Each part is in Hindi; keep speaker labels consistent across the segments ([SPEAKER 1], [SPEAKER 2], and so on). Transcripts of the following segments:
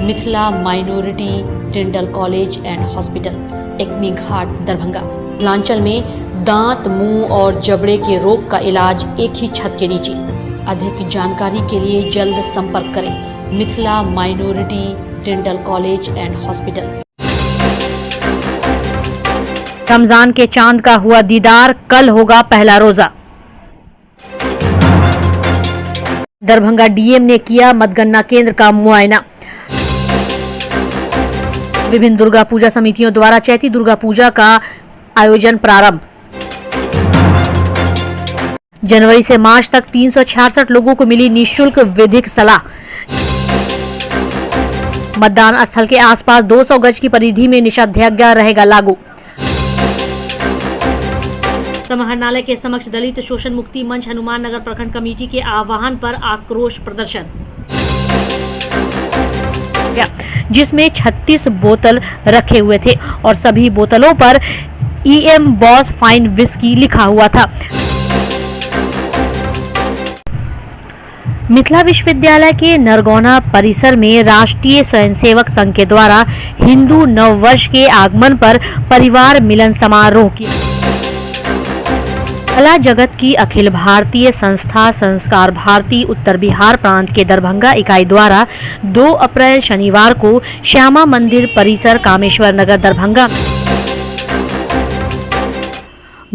[SPEAKER 1] Mithila minority dental college and hospital, Ekmi Ghat, Darbhanga. Mithilanchal में दांत, मुंह और जबड़े के रोग का इलाज एक ही छत के नीचे। अधिक जानकारी के लिए जल्द संपर्क करें Mithila minority dental college and hospital.
[SPEAKER 2] Ramzan के चांद का हुआ दीदार, कल होगा पहला रोजा। दरभंगा डीएम ने किया मतगणना केंद्र का मुआयना। विभिन्न दुर्गा पूजा समितियों द्वारा चैती दुर्गा पूजा का आयोजन प्रारंभ। जनवरी से मार्च तक 366 लोगों को मिली निःशुल्क विधिक सलाह। मतदान स्थल के आसपास 200 गज की परिधि में निषेधाज्ञा रहेगा लागू। समाहरणालय के समक्ष दलित शोषण मुक्ति मंच हनुमान नगर प्रखंड कमेटी के आह्वान पर आक्रोश प्रदर्शन, जिसमें 36 बोतल रखे हुए थे और सभी बोतलों पर EM बॉस फाइन विस्की लिखा हुआ था। मिथिला विश्वविद्यालय के नरगौना परिसर में राष्ट्रीय स्वयंसेवक संघ के द्वारा हिंदू नव वर्ष के आगमन पर परिवार मिलन समारोह किया। कला जगत की अखिल भारतीय संस्था संस्कार भारती उत्तर बिहार प्रांत के दरभंगा इकाई द्वारा 2 अप्रैल शनिवार को श्यामा मंदिर परिसर कामेश्वर नगर दरभंगा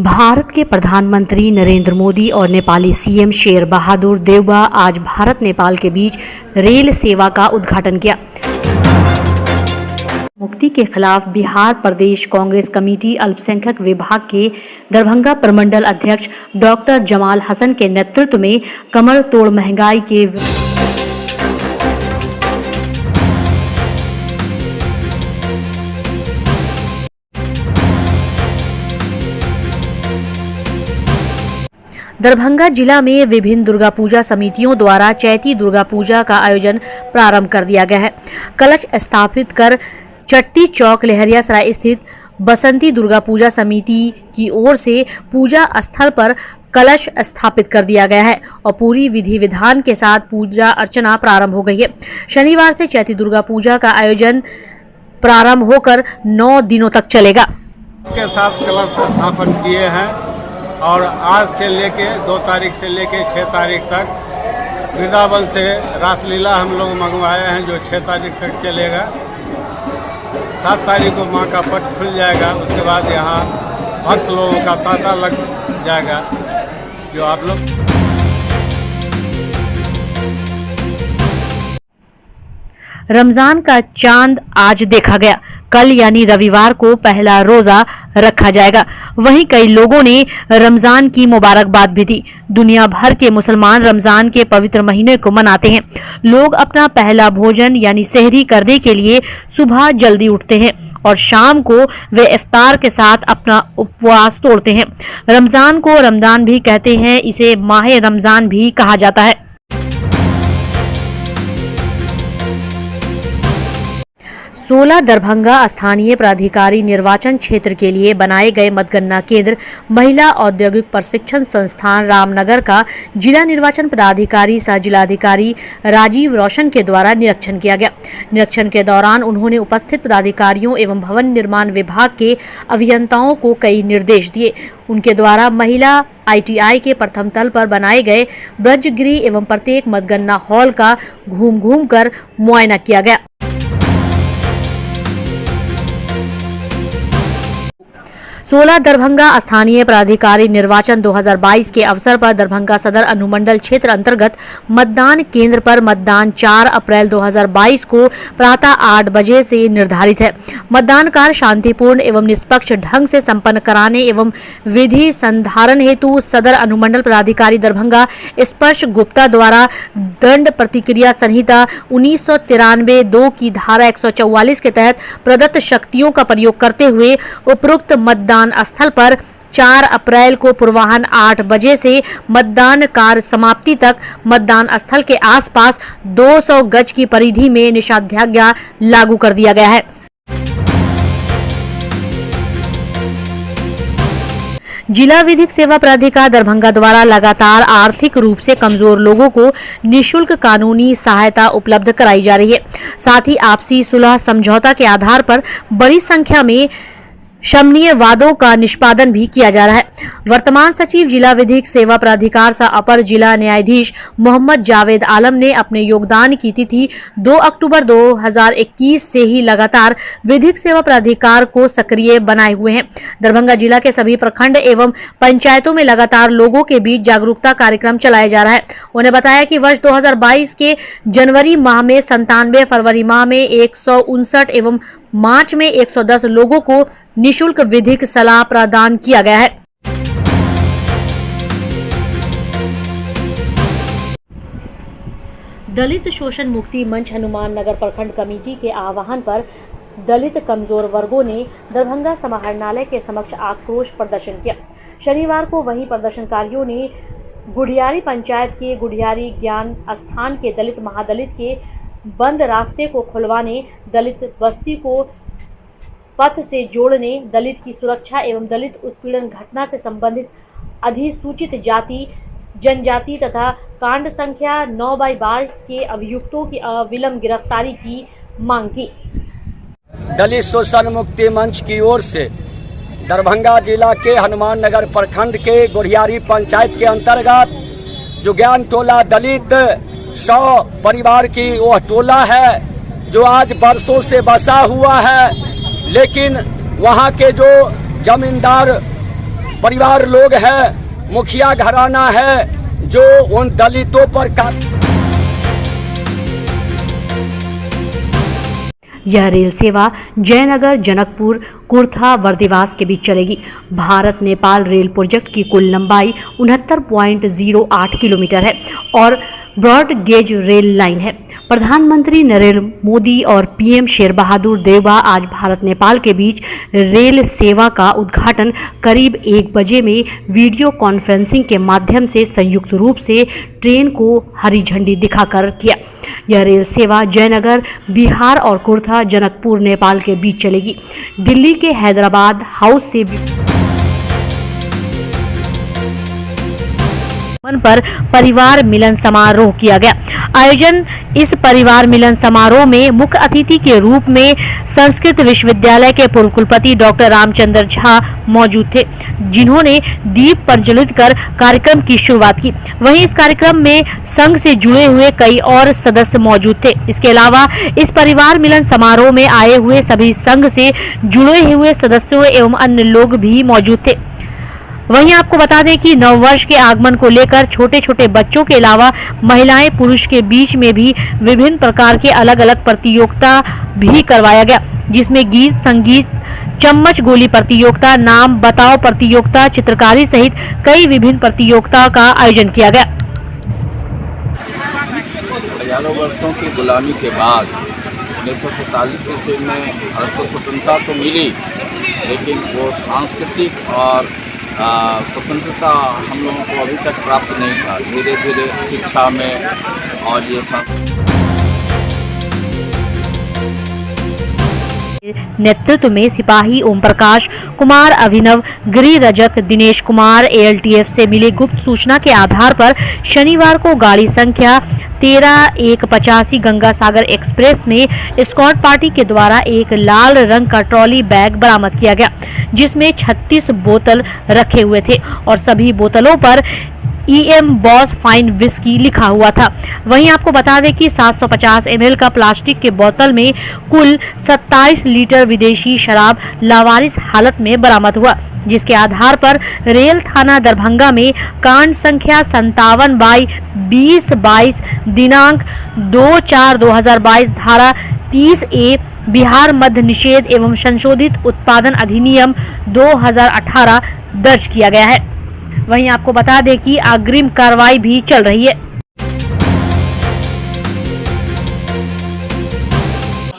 [SPEAKER 2] भारत के प्रधानमंत्री नरेंद्र मोदी और नेपाली सीएम शेर बहादुर देउबा आज भारत नेपाल के बीच रेल सेवा का उद्घाटन किया। मुक्ति के खिलाफ बिहार प्रदेश कांग्रेस कमेटी अल्पसंख्यक विभाग के दरभंगा प्रमंडल अध्यक्ष डॉक्टर जमाल हसन के नेतृत्व में कमर तोड़ महंगाई के दरभंगा जिला में विभिन्न दुर्गा पूजा समितियों द्वारा चैती दुर्गा पूजा का आयोजन प्रारंभ कर दिया गया है। कलश स्थापित कर चट्टी चौक लहरियासराय स्थित बसंती दुर्गा पूजा समिति की ओर से पूजा स्थल पर कलश स्थापित कर दिया गया है और पूरी विधि विधान के साथ पूजा अर्चना प्रारंभ हो गई है। शनिवार से चैती दुर्गा पूजा का आयोजन प्रारंभ होकर 9 दिनों तक चलेगा।
[SPEAKER 3] के साथ कलश स्थापन किए हैं और आज से लेके 2 तारीख से लेके 6 तारीख तक वृंदावन से रासलीला हम लोग मंगवाए हैं जो 6 तारीख तक चलेगा। 7 तारीख को माँ का पट खुल जाएगा। उसके बाद यहाँ भक्त लोगों का तांता लग जाएगा जो आप लोग
[SPEAKER 2] रमजान का चांद आज देखा गया। कल यानी रविवार को पहला रोजा रखा जाएगा। वहीं कई लोगों ने रमजान की मुबारकबाद भी दी। दुनिया भर के मुसलमान रमजान के पवित्र महीने को मनाते हैं। लोग अपना पहला भोजन यानी सहरी करने के लिए सुबह जल्दी उठते हैं और शाम को वे इफ्तार के साथ अपना उपवास तोड़ते हैं। रमजान को रमजान भी कहते हैं, इसे माह रमजान भी कहा जाता है। 16 दरभंगा स्थानीय प्राधिकारी निर्वाचन क्षेत्र के लिए बनाए गए मतगणना केंद्र महिला औद्योगिक प्रशिक्षण संस्थान रामनगर का जिला निर्वाचन पदाधिकारी सह जिलाधिकारी राजीव रोशन के द्वारा निरीक्षण किया गया। निरीक्षण के दौरान उन्होंने उपस्थित पदाधिकारियों एवं भवन निर्माण विभाग के अभियंताओं को कई निर्देश दिए। उनके द्वारा महिला ITI के प्रथम तल पर बनाए गए ब्रजगृह एवं प्रत्येक मतगणना हॉल का घूम कर मुआयना किया गया। 16 दरभंगा स्थानीय प्राधिकारी निर्वाचन 2022 के अवसर पर दरभंगा सदर अनुमंडल क्षेत्र अंतर्गत मतदान केंद्र पर मतदान 4 अप्रैल 2022 को प्रातः 8 बजे से निर्धारित है। मतदान कार्य शांतिपूर्ण एवं निष्पक्ष ढंग से संपन्न कराने एवं विधि संधारण हेतु सदर अनुमंडल पदाधिकारी दरभंगा स्पर्श गुप्ता द्वारा दंड प्रतिक्रिया संहिता 1993 2 की धारा 144 के तहत प्रदत्त शक्तियों का प्रयोग करते हुए उपरोक्त मतदान स्थल पर 4 अप्रैल को पूर्वाह्न 8 बजे से मतदान कार्य समाप्ति तक मतदान स्थल के आसपास 200 गज की परिधि में निषेधाज्ञा लागू कर दिया गया है। जिला विधिक सेवा प्राधिकार दरभंगा द्वारा लगातार आर्थिक रूप से कमजोर लोगों को निःशुल्क कानूनी सहायता उपलब्ध कराई जा रही है। साथ ही आपसी सुलह समझौता के आधार पर बड़ी संख्या में शमनीय वादों का निष्पादन भी किया जा रहा है। वर्तमान सचिव जिला विधिक सेवा प्राधिकार सह अपर जिला न्यायाधीश मोहम्मद जावेद आलम ने अपने योगदान की तिथि 2 अक्टूबर 2021 से ही लगातार विधिक सेवा प्राधिकार को सक्रिय बनाए हुए हैं। दरभंगा जिला के सभी प्रखंड एवं पंचायतों में लगातार लोगों के बीच जागरूकता कार्यक्रम चलाया जा रहा है। उन्हें बताया कि वर्ष 2022 के जनवरी माह में 97, फरवरी माह में 159 एवं मार्च में 110 लोगों को निःशुल्क विधिक सलाह प्रदान किया गया है। दलित शोषण मुक्ति मंच हनुमान नगर प्रखंड कमेटी के आह्वान पर दलित कमजोर वर्गों ने दरभंगा समाहरणालय के समक्ष आक्रोश प्रदर्शन किया। शनिवार को वही प्रदर्शनकारियों ने गुढ़ियारी पंचायत के गुढ़ियारी ज्ञान स्थान के दलित महादलित के बंद रास्ते को खुलवाने, दलित बस्ती को पथ से जोड़ने, दलित की सुरक्षा एवं दलित उत्पीड़न घटना से संबंधित अधिसूचित जाति जनजाति तथा कांड संख्या 9/22 के अभियुक्तों की अविलंब गिरफ्तारी की मांग की।
[SPEAKER 4] दलित शोषण मुक्ति मंच की ओर से दरभंगा जिला के हनुमान नगर प्रखंड के गुढ़ियारी पंचायत के अंतर्गत जो ज्ञान टोला दलित 100 परिवार की वह टोला है जो आज बरसों से बसा हुआ है, लेकिन वहां के जो जमींदार परिवार लोग हैं, मुखिया घराना है जो उन दलितों पर
[SPEAKER 2] यह रेल सेवा जयनगर, जनकपुर, कुर्था, वर्दीवास के बीच चलेगी। भारत नेपाल रेल प्रोजेक्ट की कुल लंबाई 69.08 किलोमीटर है और ब्रॉड गेज रेल लाइन है। प्रधानमंत्री नरेंद्र मोदी और पीएम शेर बहादुर देउबा आज भारत नेपाल के बीच रेल सेवा का उद्घाटन करीब 1 बजे में वीडियो कॉन्फ्रेंसिंग के माध्यम से संयुक्त रूप से ट्रेन को हरी झंडी दिखाकर किया। यह रेल सेवा जयनगर बिहार और कुर्था जनकपुर नेपाल के बीच चलेगी। दिल्ली के हैदराबाद हाउस से पर परिवार मिलन समारोह किया गया। आयोजन इस परिवार मिलन समारोह में मुख्य अतिथि के रूप में संस्कृत विश्वविद्यालय के पूर्व कुलपति डॉक्टर रामचंद्र झा मौजूद थे, जिन्होंने दीप प्रज्वलित कर कार्यक्रम की शुरुआत की। वहीं इस कार्यक्रम में संघ से जुड़े हुए कई और सदस्य मौजूद थे। इसके अलावा इस परिवार मिलन समारोह में आए हुए सभी संघ से जुड़े हुए सदस्यों एवं अन्य लोग भी मौजूद थे। वहीं आपको बता दें कि नववर्ष के आगमन को लेकर छोटे छोटे बच्चों के अलावा महिलाएं पुरुष के बीच में भी विभिन्न प्रकार के अलग अलग प्रतियोगिता भी करवाया गया, जिसमें गीत, संगीत, चम्मच गोली प्रतियोगिता, नाम बताओ प्रतियोगिता, चित्रकारी सहित कई विभिन्न प्रतियोगिताओं का आयोजन किया गया।
[SPEAKER 5] हजारों वर्षों की गुलामी के बाद 1947 ईस्वी में भारत को स्वतंत्रता तो मिली, लेकिन वो सांस्कृतिक और स्वतंत्रता हम लोगों को अभी तक प्राप्त नहीं था। धीरे धीरे शिक्षा में और ये
[SPEAKER 2] नेतृत्व में सिपाही ओम प्रकाश कुमार, अभिनव, गिरी रजक, दिनेश कुमार एएलटीएफ से मिली गुप्त सूचना के आधार पर शनिवार को गाड़ी संख्या 13185 गंगा सागर एक्सप्रेस में स्क्वाड पार्टी के द्वारा एक लाल रंग का ट्रॉली बैग बरामद किया गया, जिसमें 36 बोतल रखे हुए थे और सभी बोतलों पर EM बॉस फाइन विस्की लिखा हुआ था। वहीं आपको बता दें कि 750 ml का प्लास्टिक के बोतल में कुल 27 लीटर विदेशी शराब लावारिस हालत में बरामद हुआ, जिसके आधार पर रेल थाना दरभंगा में कांड संख्या 57/2022 दिनांक 2/4/2022 धारा 30A बिहार मद्य निषेध एवं संशोधित उत्पादन अधिनियम 2018 दर्ज किया गया है। वहीं आपको बता दें कि अग्रिम कार्रवाई भी चल रही है।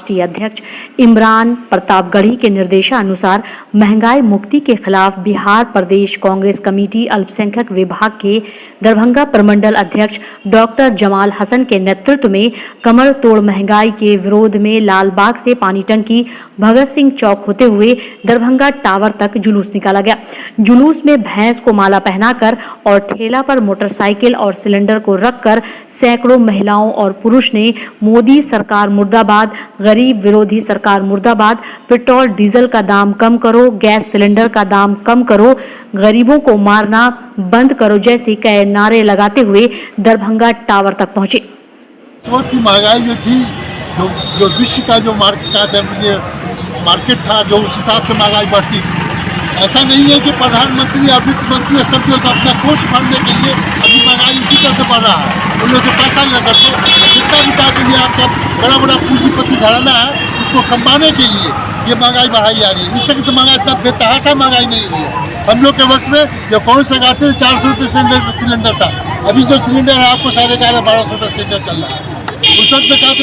[SPEAKER 2] राष्ट्रीय अध्यक्ष इमरान प्रतापगढ़ी के निर्देशानुसार महंगाई मुक्ति के खिलाफ बिहार प्रदेश कांग्रेस कमेटी अल्पसंख्यक विभाग के दरभंगा प्रमंडल अध्यक्ष डॉक्टर जमाल हसन के नेतृत्व में कमर तोड़ महंगाई के विरोध में लालबाग से पानी टंकी भगत सिंह चौक होते हुए दरभंगा टावर तक जुलूस निकाला गया। जुलूस में भैंस को माला पहनाकर और ठेला पर मोटरसाइकिल और सिलेंडर को रखकर सैकड़ों महिलाओं और पुरुष ने मोदी सरकार मुर्दाबाद, गरीब विरोधी सरकार मुर्दाबाद, पेट्रोल डीजल का दाम कम करो, गैस सिलेंडर का दाम कम करो, गरीबों को मारना बंद करो जैसे कई नारे लगाते हुए दरभंगा टावर तक पहुंचे।
[SPEAKER 6] इस वक्त की महंगाई जो थी, जो विश्व का जो मार्केट था, जो उस हिसाब से महंगाई बढ़ती थी। ऐसा नहीं है कि प्रधानमंत्री या वित्त मंत्री सब जो अपना कोष भरने के लिए अभी महंगाई इसी तरह से बढ़ रहा है। उन लोगों से पैसा लेकर के जितना भी के लिए आपका बड़ा पूंजीपति घराना है, उसको कमाने के लिए ये महंगाई बढ़ाई जा रही है। इस तरह से महंगाई इतना बेतहाशा महंगाई नहीं हुई है। हम लोग के वक्त में जब कांग्रेस लगाते थे 400 रुपये सिलेंडर था। अभी जो सिलेंडर है आपको 11,500-1200 रुपये सिलेंडर चल रहा है। उस वक्त में कहा तो